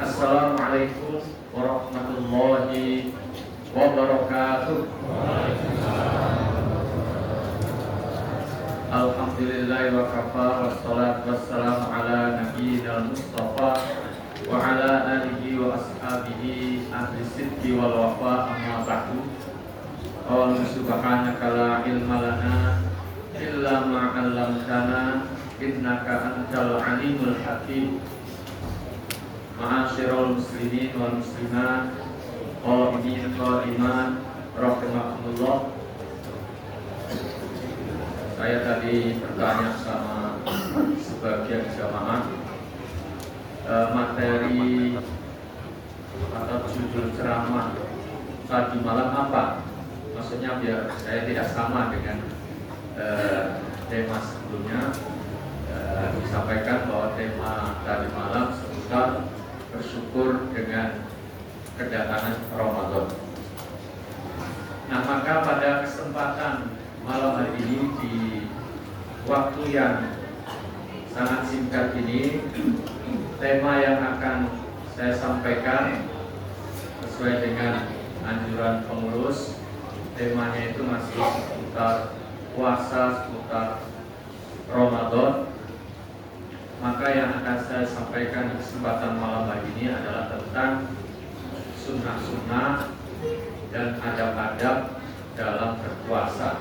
Assalamualaikum warahmatullahi wabarakatuh. Alhamdulillahi wa kafa, wassalatu wassalamu ala nabiyyina Mustafa wa ala alihi wa ashabihi ahli sidqi wal wafa, amma ba'du. Qul subhanaka la ilma lana illa ma 'allamtana innaka antal alimul hakim. Ma'asyiral muslimin wal muslimat, qa'imin qa'iman rahimakumullah. Saya tadi bertanya sama sebagian jamaah, materi atau judul ceramah tadi malam apa? Maksudnya biar saya tidak sama dengan tema sebelumnya. Disampaikan bahwa tema tadi malam seputar bersyukur dengan kedatangan Ramadan. Nah, maka pada kesempatan malam hari ini di waktu yang sangat singkat ini, tema yang akan saya sampaikan sesuai dengan anjuran pengurus, temanya itu masih seputar puasa, seputar Ramadan. Maka yang akan saya sampaikan di kesempatan malam hari ini adalah tentang sunnah-sunnah dan adab-adab dalam berpuasa,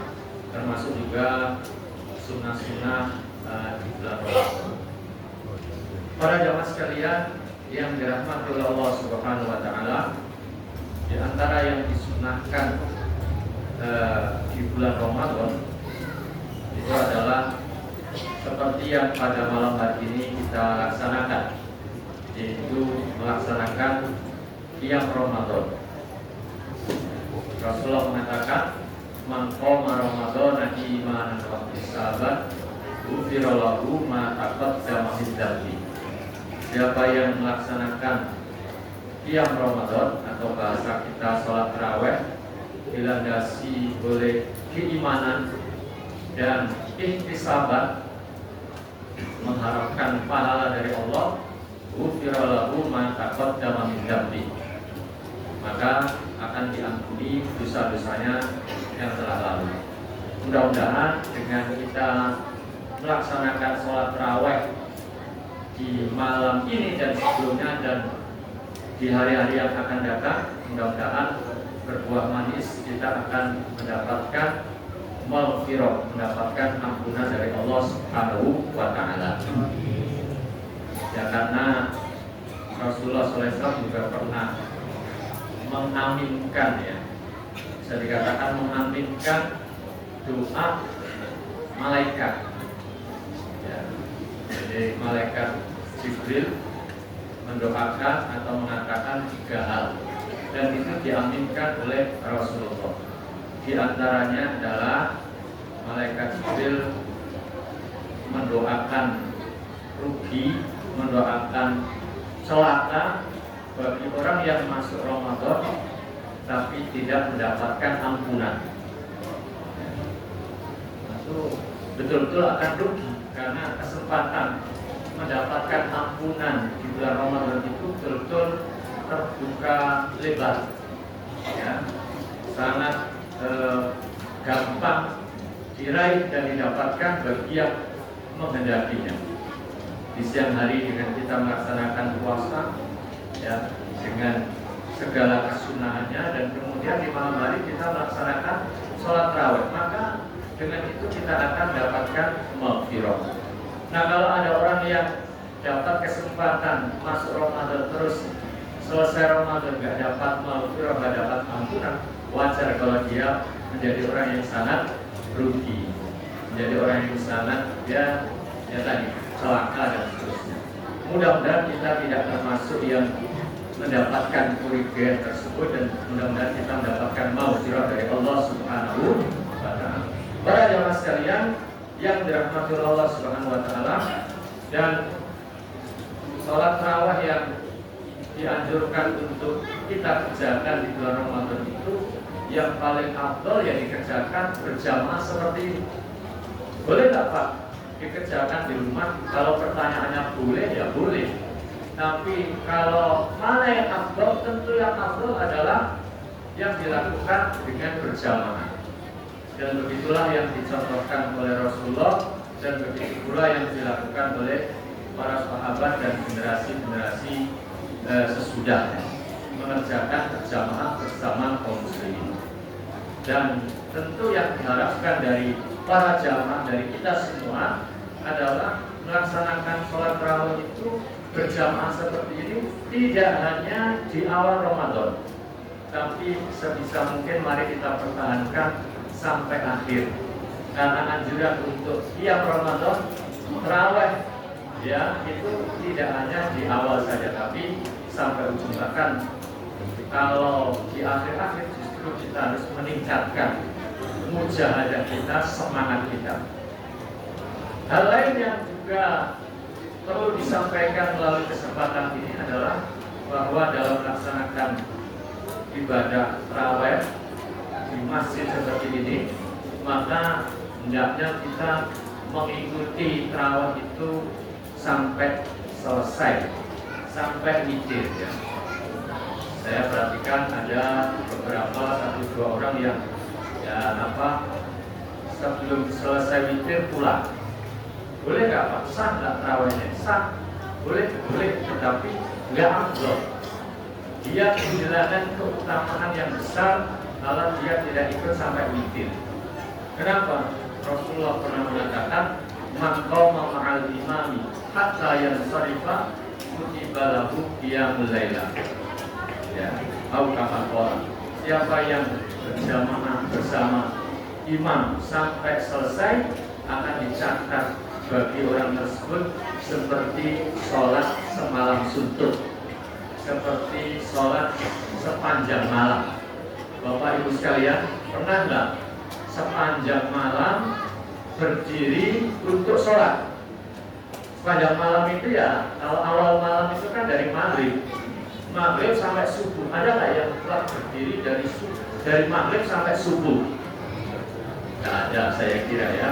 termasuk juga sunnah-sunnah di bulan Ramadan. Para jamaah sekalian yang dirahmati oleh Allah Subhanahu wa taala, di antara yang disunnahkan di bulan Ramadan itu adalah seperti yang pada malam hari ini kita laksanakan, yaitu melaksanakan qiyam Ramadan. Rasulullah mengatakan, "Man qama Ramadhana imanan wa ihtisaban, ghufira lahu ma taqaddama min dzambi." Siapa yang melaksanakan qiyam Ramadan atau bahasa kita salat tarawih dilandasi oleh keimanan dan ihtisaban, mengharapkan pahala dari Allah, ghufira lahu ma taqaddama min dzambi, maka akan diampuni dosa-dosanya yang telah lalu. Mudah-mudahan dengan kita melaksanakan sholat tarawih di malam ini dan sebelumnya dan di hari-hari yang akan datang, mudah-mudahan berbuah manis, kita akan mendapatkan maghfirah, mendapatkan ampunan dari Allah Subhanahu wa taala. Ya, karena Rasulullah SAW juga pernah mengaminkan, ya, bisa dikatakan mengaminkan doa malaikat, ya. Jadi malaikat Jibril mendoakan atau mengatakan 3 hal, dan itu diaminkan oleh Rasulullah. Di antaranya adalah malaikat Jibril mendoakan rugi, mendoakan celaka bagi orang yang masuk Ramadan tapi tidak mendapatkan ampunan. Itu betul-betul akan rugi, karena kesempatan mendapatkan ampunan di bulan Ramadan itu betul-betul terbuka lebar, ya, sangat gampang diraih dan didapatkan bagi yang menghendakinya. Di siang hari dengan kita melaksanakan puasa, ya, dengan segala kesunahannya, dan kemudian di malam hari kita melaksanakan sholat tarawih, maka dengan itu kita akan mendapatkan maghfirah. Nah, kalau ada orang yang dapat kesempatan masuk Ramadan terus selesai Ramadan nggak dapat maghfirah, nggak dapat ampunan, wajar kalau dia menjadi orang yang sangat rugi, menjadi orang yang sangat ya tadi celaka dan seterusnya. Mudah-mudahan kita tidak termasuk yang mendapatkan kerugian tersebut, dan mudah-mudahan kita mendapatkan maghfirah dari Allah Subhanahu wa taala. Para jamaah sekalian yang dirahmati Allah Subhanahu wa taala, dan salat tarawih yang dianjurkan untuk kita kerjakan di bulan Ramadan itu yang paling afdal ya dikerjakan berjamaah seperti ini. Boleh tak Pak dikerjakan di rumah? Kalau pertanyaannya boleh, ya boleh. Tapi kalau mana yang afdal, tentu yang afdal adalah yang dilakukan dengan berjamaah. Dan begitulah yang dicontohkan oleh Rasulullah, dan begitu pula yang dilakukan oleh para sahabat dan generasi-generasi sesudahnya, mengerjakan berjamaah bersama kaum muslimin. Dan tentu yang diharapkan dari para jamaah, dari kita semua adalah melaksanakan sholat tarawih itu berjamaah seperti ini tidak hanya di awal Ramadan, tapi sebisa mungkin mari kita pertahankan sampai akhir. Karena anjuran untuk tiap Ramadan tarawih ya itu tidak hanya di awal saja, tapi sampai ujung. Bahkan kalau di akhir-akhir justru kita harus meningkatkan mujahadah kita, semangat kita. Hal lain yang juga perlu disampaikan melalui kesempatan ini adalah bahwa dalam melaksanakan ibadah tarawih di masjid seperti ini, maka hendaknya kita mengikuti tarawih itu sampai selesai, sampai witir ya. Saya perhatikan ada beberapa 1-2 orang yang sebelum selesai witir pulang. Boleh nggak Pak? Sah nggak tarawihnya? Sah, boleh, tetapi nggak afdal. Dia kehilangan keutamaan yang besar kalau dia tidak ikut sampai witir. Kenapa? Rasulullah pernah mengatakan, "Man qama ma'al imami hatta yansarifa kutiba lahu qiyamul laila." Ya, au kama qala. Siapa yang berjamaah bersama imam sampai selesai akan dicatat bagi orang tersebut seperti sholat semalam suntuk, seperti sholat sepanjang malam. Bapak Ibu sekalian, pernah nggak sepanjang malam berdiri untuk sholat? Sepanjang malam itu ya, kalau awal malam itu kan dari maghrib sampai subuh. Ada nggak yang telah berdiri dari maghrib sampai subuh? Nggak ada, saya kira ya.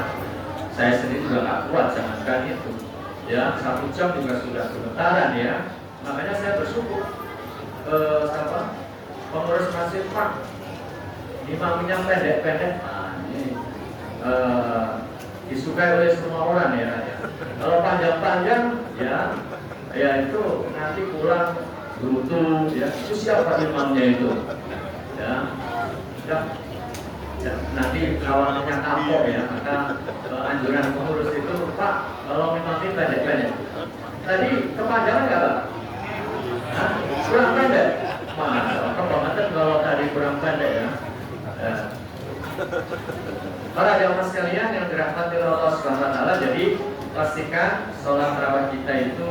Saya sendiri juga nggak kuat, jangankan itu. Ya, 1 jam juga sudah gemetaran ya. Makanya saya bersyukur pengurus masjid Pak, imamnya pendek-pendek. Ini disukai oleh semua orang ya. Kalau panjang-panjang ya itu nanti pulang gerutu ya. Itu siapa imamnya itu? Ya, nanti kawannya kapok ya, maka anjuran pengurus itu, Pak, kalau imamnya pendek-pendek. Tadi kepanjangan nggak Pak? Kurang pendek? Mana? Kalau tadi kurang pendek ya. Para jamaah sekalian yang dirahmati Allah Subhanahu wa taala, jadi pastikan sholat tarawih kita itu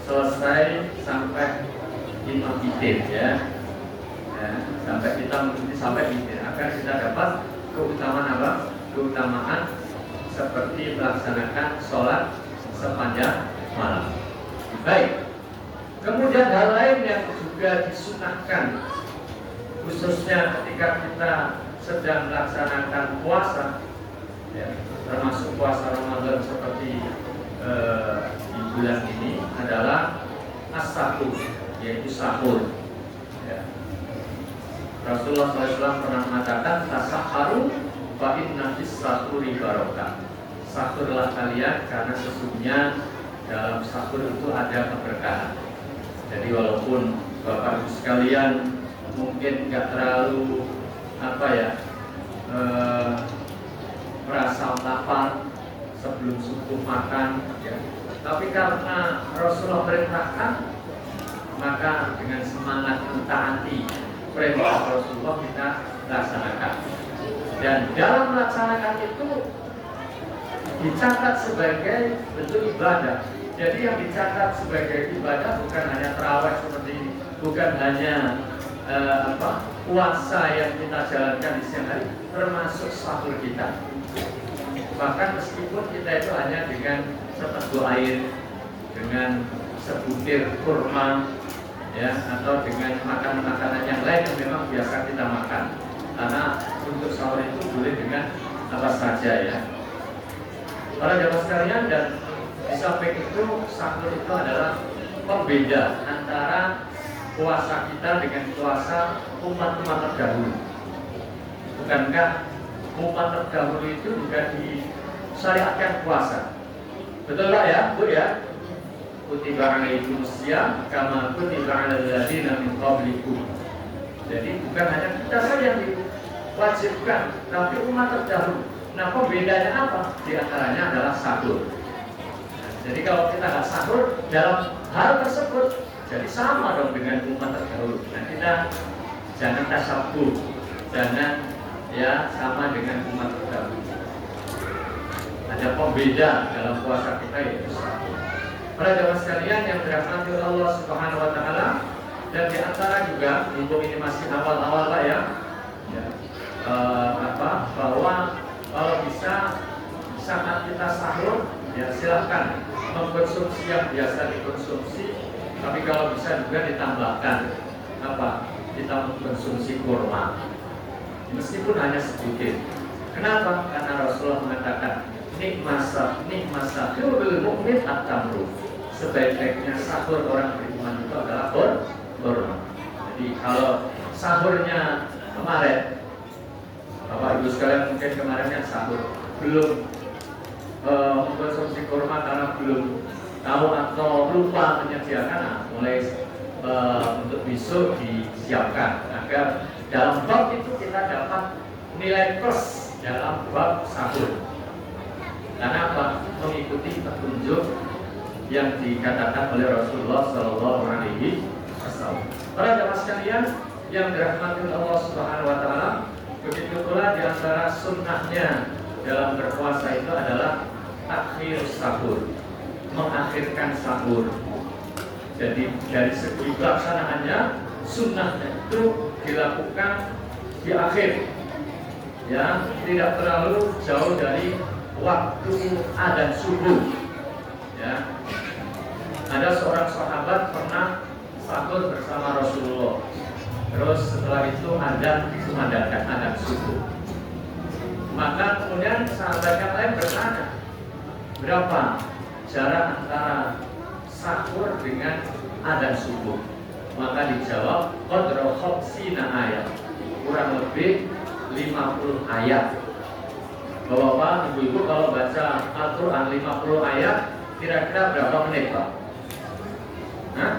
selesai sampai imam witir ya. Sampai kita mengikuti sampai witir agar kita dapat keutamaan apa? Keutamaan seperti melaksanakan sholat sepanjang malam. Baik. Kemudian hal lain yang juga disunahkan, khususnya ketika kita sedang melaksanakan puasa, ya, termasuk puasa Ramadan seperti di bulan ini adalah as-sahur, yaitu sahur. Ya. Rasulullah SAW pernah mengatakan, "Tasahharu fa inna fis-sahuri barokah." Sahurlah kalian karena sesungguhnya dalam sahur itu ada keberkahan. Jadi walaupun Bapak Ibu sekalian mungkin nggak terlalu merasa lapar sebelum subuh makan ya. Tapi karena Rasulullah perintahkan, maka dengan semangat mentaati perintah Rasulullah kita laksanakan. Dan dalam melaksanakan itu dicatat sebagai bentuk ibadah. Jadi yang dicatat sebagai ibadah bukan hanya tarawih seperti ini, bukan hanya puasa yang kita jalankan di siang hari, termasuk sahur kita. Bahkan meskipun kita itu hanya dengan seteguk air, dengan sebutir kurma, ya, atau dengan makanan-makanan yang lain yang memang biasa kita makan. Karena untuk sahur itu boleh dengan apa saja ya. Para jamaah sekalian, dan di samping itu sahur itu adalah pembeda antara puasa kita dengan puasa umat-umat terdahulu. Bukankah umat terdahulu itu juga disyariatkan puasa? Betul Pak ya, Bu ya? Kutiba alaikumus syiyam kama kutiba alal ladzina min qablikum. Jadi bukan hanya kita saja yang diwajibkan, tapi umat terdahulu. Nah, pembedanya apa? Di antaranya adalah sahur. Jadi kalau kita nggak sahur dalam hal tersebut, jadi sama dong dengan umat terdahulu. Nah, kita jangan tasabuh, jangan ya sama dengan umat terdahulu. Ada pembeda dalam puasa kita yaitu sahur. Para jamaah sekalian yang dirahmati Allah Subhanahu Wa Taala, dan di antara juga, mumpung ini masih awal-awal Pak ya, bahwa kalau bisa saat kita sahur, ya silahkan mengkonsumsi yang biasa dikonsumsi, tapi kalau bisa juga ditambahkan kita mengkonsumsi kurma, meskipun hanya sedikit. Kenapa? Karena Rasulullah mengatakan nikmasa bil mukmin at-tamru. Sebaik-baiknya sahur orang beriman itu adalah kurma. Jadi kalau sahurnya kemarin, Bapak Ibu sekalian mungkin kemarinnya sahur belum mengkonsumsi kurma karena belum tahu atau lupa menyediakan, mulai untuk besok disiapkan agar dalam bab itu kita dapat nilai plus dalam bab sahur. Karena apa? Mengikuti petunjuk yang dikatakan oleh Rasulullah Shallallahu Alaihi Wasallam. Para jamaah sekalian yang dirahmati Allah Subhanahu Wa Taala, begitu pula di antara sunnahnya dalam berpuasa itu adalah akhir sahur, mengakhirkan sahur. Jadi dari segi pelaksanaannya, sunnahnya itu dilakukan di akhir, ya, tidak terlalu jauh dari waktu adzan subuh. Ya, ada seorang sahabat pernah sahur bersama Rasulullah. Terus setelah itu adzan dikumandangkan, adzan subuh. Maka kemudian sahabat yang lain bertanya, berapa jarak antara sahur dengan adzan subuh? Maka dijawab qadra khamsina ayat, kurang lebih 50 ayat. Bapak-bapak, ibu-ibu kalau baca Al-Quran 50 ayat, kira-kira berapa menit Pak? Hah?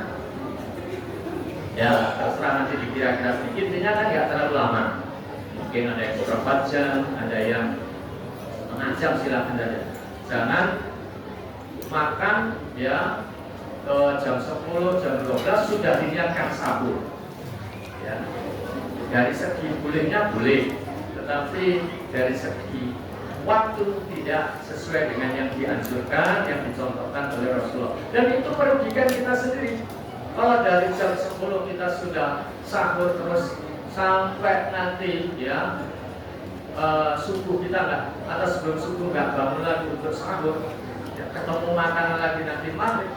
Ya terserah nanti dikira-kira sedikit, intinya kan nggak terlalu lama. Mungkin ada yang beberapa jam, ada yang setengah jam, silahkan saja. Jangan makan ya jam 10, jam 12 sudah diniatkan sahur. Ya. Dari segi bolehnya boleh, tetapi dari segi waktu tidak sesuai dengan yang dianjurkan, yang dicontohkan oleh Rasulullah. Dan itu merugikan kita sendiri. Kalau dari jam 10 kita sudah sahur terus sampai nanti ya subuh kita nggak, atau sebelum subuh nggak bangun lagi untuk sahur, ya, ketemu makanan lagi nanti maghrib,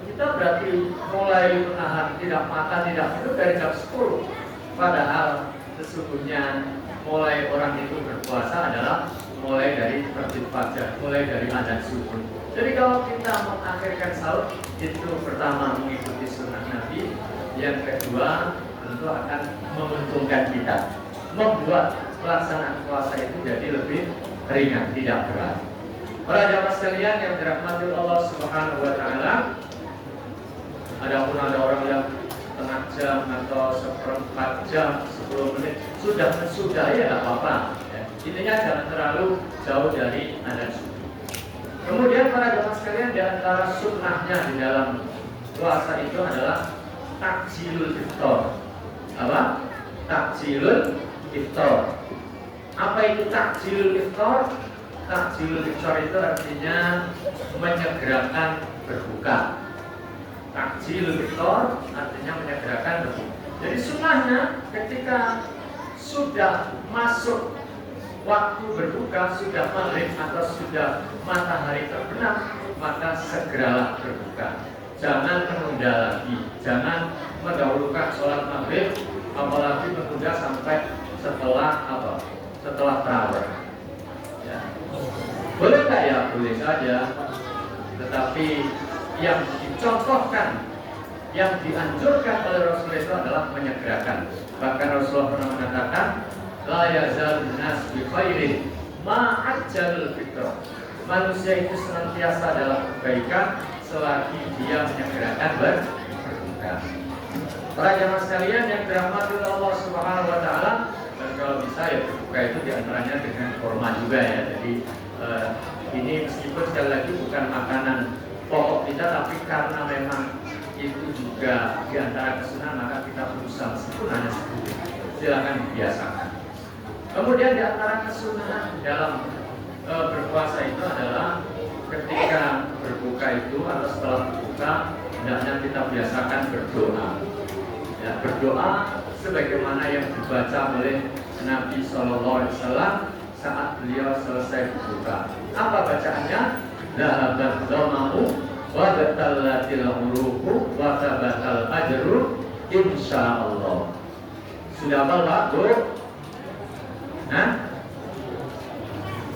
kita berarti mulai menahan tidak makan, tidak minum dari jam 10. Padahal sesungguhnya mulai orang itu berpuasa adalah mulai dari terbit fajar, mulai dari adzan subuh. Jadi kalau kita mengakhirkan sahur, itu pertama mengikuti sunnah Nabi, yang kedua tentu akan menguntungkan kita, membuat pelaksanaan puasa itu jadi lebih ringan, tidak berat. Para jamaah sekalian yang dirahmati Allah Subhanahu Wa Taala, adapun ada orang yang setengah jam atau seperempat jam, 10 menit sudah ya nggak apa-apa. Intinya jangan terlalu jauh dari adzan subuh. Kemudian para jamaah sekalian, di antara sunnahnya di dalam puasa itu adalah takjilul iftar. Apa? Takjilul iftar. Apa itu takjilul iftar? Takjilul iftar itu artinya menyegerakan berbuka. Takjilul iftar artinya menyegerakan berbuka. Jadi sunnahnya ketika sudah masuk waktu berbuka, sudah maghrib atau sudah matahari terbenam, maka segeralah berbuka. Jangan menunda lagi, jangan mendahulukan sholat maghrib, apalagi menunda sampai setelah setelah tarawih. Ya. Boleh nggak ya? Boleh saja. Tetapi yang dicontohkan yang dianjurkan oleh Rasulullah itu adalah menyegerakan. Bahkan Rasulullah pernah mengatakan, la yazalun nas bi khairin ma ajjalul fitrah. Manusia itu senantiasa dalam kebaikan selagi dia menyegerakan berbuka. Para jamaah sekalian yang dirahmati oleh Allah Subhanahu wa taala, dan kalau bisa ya berbuka itu diantaranya dengan kurma juga ya. Jadi ini meskipun sekali lagi bukan makanan pokok kita, tapi karena memang itu juga diantara kesunahan, maka kita berusaha meskipun hanya sedikit. Silakan dibiasakan. Kemudian diantara kesunahan dalam berpuasa itu adalah ketika berbuka itu atau setelah berbuka, hendaknya kita biasakan berdoa. Ya, berdoa sebagaimana yang dibaca oleh Nabi SAW saat beliau selesai berbuka. Apa bacaannya? Dhahabat dhama'u wa batallatil uruqu wa tabatal ajru insyaallah. Sudah hafal Pak, Bu?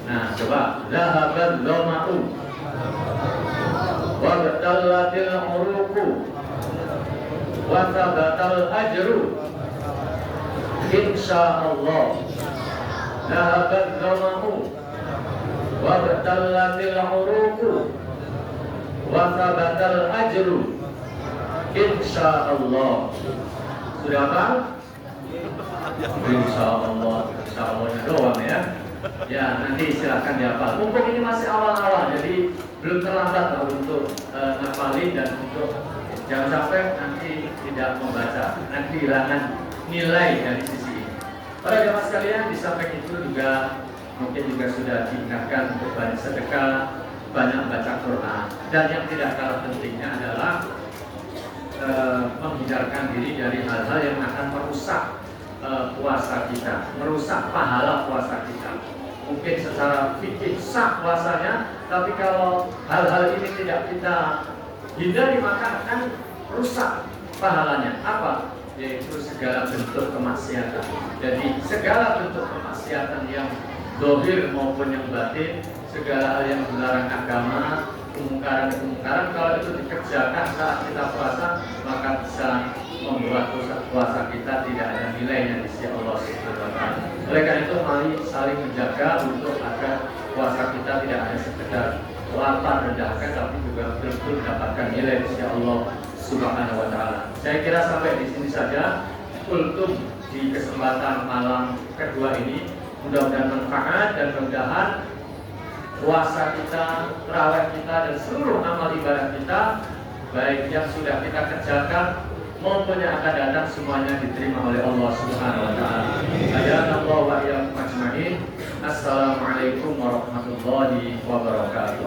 Nah, coba dhahabat dhama'u wa batallatil uruqu wa tabatal ajru insyaallah. Dhahabat dhama'u wa batallatil uruqu wa tabatal ajru insyaallah. Sudah apa? Insyaallah, insyaallah doang ya. Ya, nanti silakan dihafal. Mumpung ini masih awal-awal, jadi belum terlambat untuk ngafalin dan untuk jangan sampai nanti tidak membaca, nanti kehilangan nilai dari sisi ini. Para jamaah sekalian, di samping itu juga mungkin juga sudah diingatkan untuk banyak sedekah, banyak baca Quran, dan yang tidak kalah pentingnya adalah menghindarkan diri dari hal-hal yang akan merusak puasa kita, merusak pahala puasa kita. Mungkin secara fikih sah puasanya, tapi kalau hal-hal ini tidak kita hindari maka akan rusak pahalanya. Apa? Yaitu segala bentuk kemaksiatan. Jadi segala bentuk kemaksiatan yang zahir maupun yang batin, segala hal yang dilarang agama, kemungkaran-kemungkaran, kalau itu dikerjakan saat kita puasa, maka bisa membuat puasa kita tidak ada nilainya di sisi Allah Subhanahu wa taala. Oleh karena itu mari saling menjaga untuk agar puasa kita tidak hanya sekedar lapar dan dahaga, tapi juga betul-betul mendapatkan nilai di sisi Allah Subhanahu wa taala. Saya kira sampai di sini saja kultum di kesempatan malam kedua ini. Mudah-mudahan manfaat dan mudah-mudahan puasa kita, tarawih kita, dan seluruh amal ibadah kita, baik yang sudah kita kerjakan maupun yang akan datang, semuanya diterima oleh Allah Subhanahu wa taala. Ayanallahu wa iyyakum ajmain. Assalamualaikum warahmatullahi wabarakatuh.